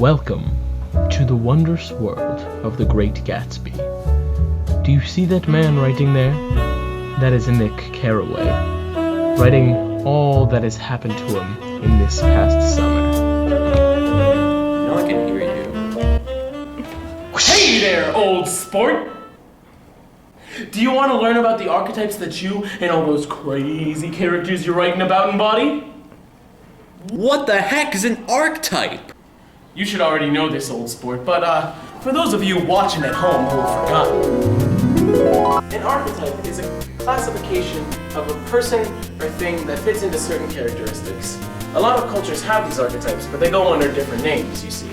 Welcome to the wondrous world of the Great Gatsby. Do you see that man writing there? That is Nick Carraway, writing all that has happened to him in this past summer. No one can hear you. Hey there, old sport! Do you want to learn about the archetypes that you and all those crazy characters you're writing about embody? What the heck is an archetype? You should already know this, old sport, but for those of you watching at home who have forgotten, an archetype is a classification of a person or thing that fits into certain characteristics. A lot of cultures have these archetypes, but they go under different names, you see.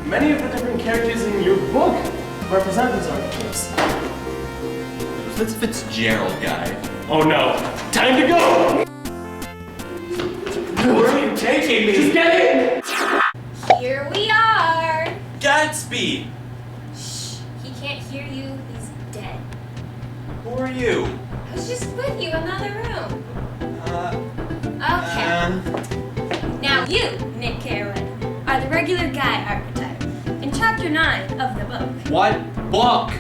Many of the different characters in your book represent these archetypes. This Fitzgerald guy. Oh no, time to go! Where are you taking me? Just get in! Here we are! Gatsby! Shh, he can't hear you, he's dead. Who are you? I was just with you in the other room. Okay. Now you, Nick Carraway, are the regular guy archetype. In chapter 9 of the book, What book?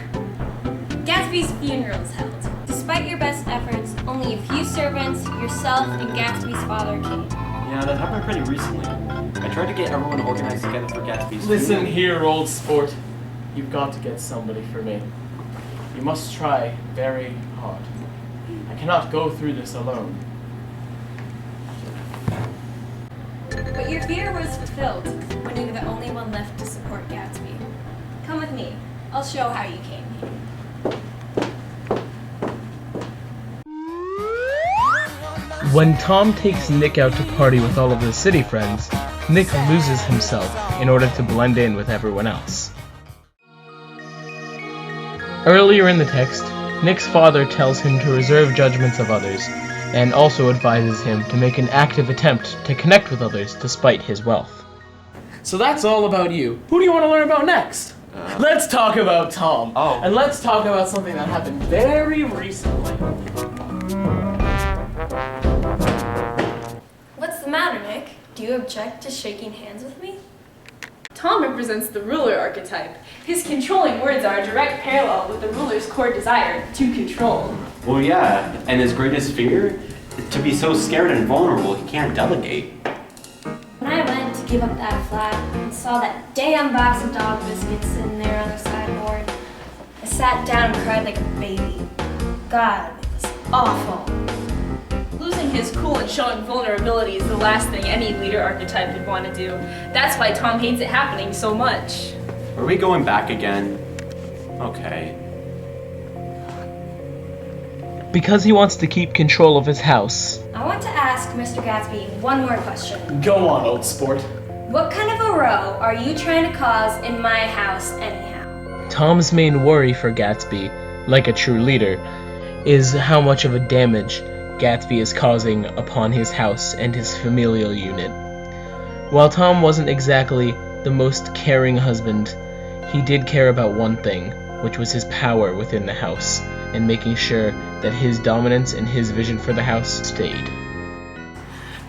Gatsby's funeral is held. Despite your best efforts, only a few servants, yourself, and Gatsby's father came. Yeah, that happened pretty recently. I tried to get everyone organized together for Gatsby's Listen funeral. here, old sport. You've got to get somebody for me. You must try very hard. I cannot go through this alone. But your fear was fulfilled when you were the only one left to support Gatsby. Come with me. I'll show how you came here. When Tom takes Nick out to party with all of his city friends, Nick loses himself in order to blend in with everyone else. Earlier in the text, Nick's father tells him to reserve judgments of others, and also advises him to make an active attempt to connect with others despite his wealth. So that's all about you. Who do you want to learn about next? Let's talk about Tom. Oh. And let's talk about something that happened very recently. What's the matter, Nick? Do you object to shaking hands with me? Tom represents the ruler archetype. His controlling words are a direct parallel with the ruler's core desire to control. Well, yeah, and his greatest fear? To be so scared and vulnerable he can't delegate. When I went to give up that flat and saw that damn box of dog biscuits sitting there on the sideboard, I sat down and cried like a baby. God, it was awful. Losing his cool and showing vulnerability is the last thing any leader archetype would want to do. That's why Tom hates it happening so much. Are we going back again? Okay. Because he wants to keep control of his house, I want to ask Mr. Gatsby one more question. Go on, old sport. What kind of a row are you trying to cause in my house anyhow? Tom's main worry for Gatsby, like a true leader, is how much of a damage Gatsby is causing upon his house and his familial unit. While Tom wasn't exactly the most caring husband, he did care about one thing, which was his power within the house, and making sure that his dominance and his vision for the house stayed.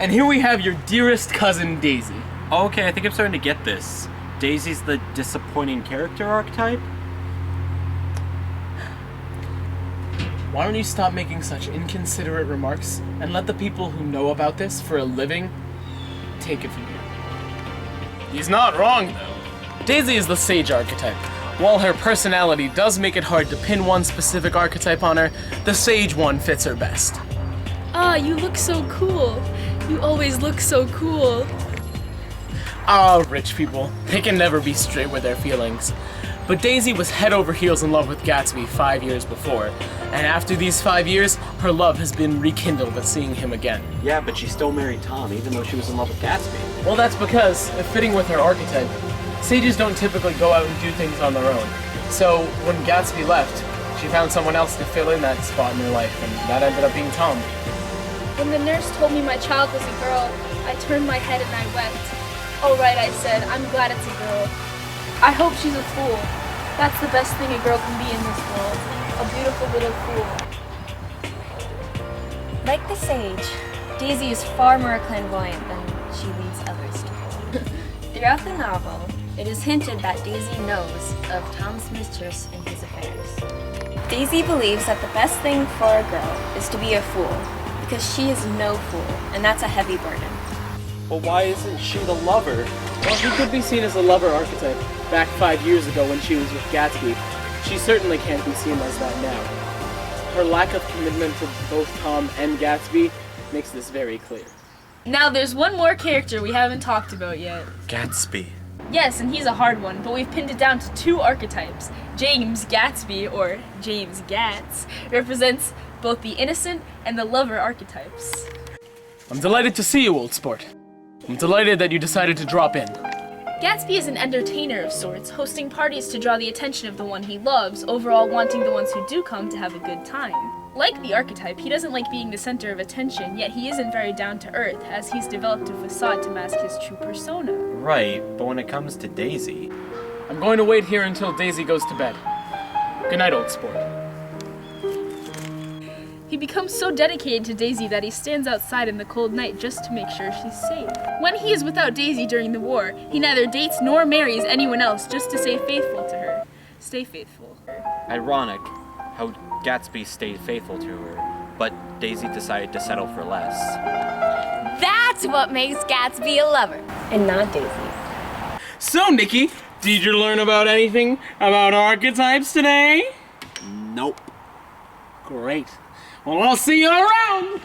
And here we have your dearest cousin, Daisy. Okay, I think I'm starting to get this. Daisy's the disappointing character archetype? Why don't you stop making such inconsiderate remarks and let the people who know about this for a living take it from you. He's not wrong, though. Daisy is the sage archetype. While her personality does make it hard to pin one specific archetype on her, the sage one fits her best. Ah, you look so cool. You always look so cool. Ah, rich people. They can never be straight with their feelings. But Daisy was head over heels in love with Gatsby 5 years before, and after these 5 years, her love has been rekindled at seeing him again. Yeah, but she still married Tom, even though she was in love with Gatsby. Well, that's because, fitting with her archetype, sages don't typically go out and do things on their own. So, when Gatsby left, she found someone else to fill in that spot in her life, and that ended up being Tom. When the nurse told me my child was a girl, I turned my head and I wept. All right, I said, I'm glad it's a girl. I hope she's a fool. That's the best thing a girl can be in this world. A beautiful little fool. Like the sage, Daisy is far more clairvoyant than she leads others to. Throughout the novel, it is hinted that Daisy knows of Tom's mistress and his affairs. Daisy believes that the best thing for a girl is to be a fool, because she is no fool, and that's a heavy burden. But why isn't she the lover? Well, he could be seen as a lover archetype back 5 years ago when she was with Gatsby. She certainly can't be seen as that now. Her lack of commitment to both Tom and Gatsby makes this very clear. Now there's one more character we haven't talked about yet. Gatsby. Yes, and he's a hard one, but we've pinned it down to 2 archetypes. James Gatsby, or James Gats, represents both the innocent and the lover archetypes. I'm delighted to see you, old sport. I'm delighted that you decided to drop in. Gatsby is an entertainer of sorts, hosting parties to draw the attention of the one he loves, overall wanting the ones who do come to have a good time. Like the archetype, he doesn't like being the center of attention, yet he isn't very down to earth, as he's developed a facade to mask his true persona. Right, but when it comes to Daisy... I'm going to wait here until Daisy goes to bed. Good night, old sport. He becomes so dedicated to Daisy that he stands outside in the cold night just to make sure she's safe. When he is without Daisy during the war, he neither dates nor marries anyone else just to stay faithful to her. Stay faithful. Ironic how Gatsby stayed faithful to her, but Daisy decided to settle for less. That's what makes Gatsby a lover, and not Daisy. So, Nikki, did you learn about anything about archetypes today? Nope. Great. Well, I'll see you around!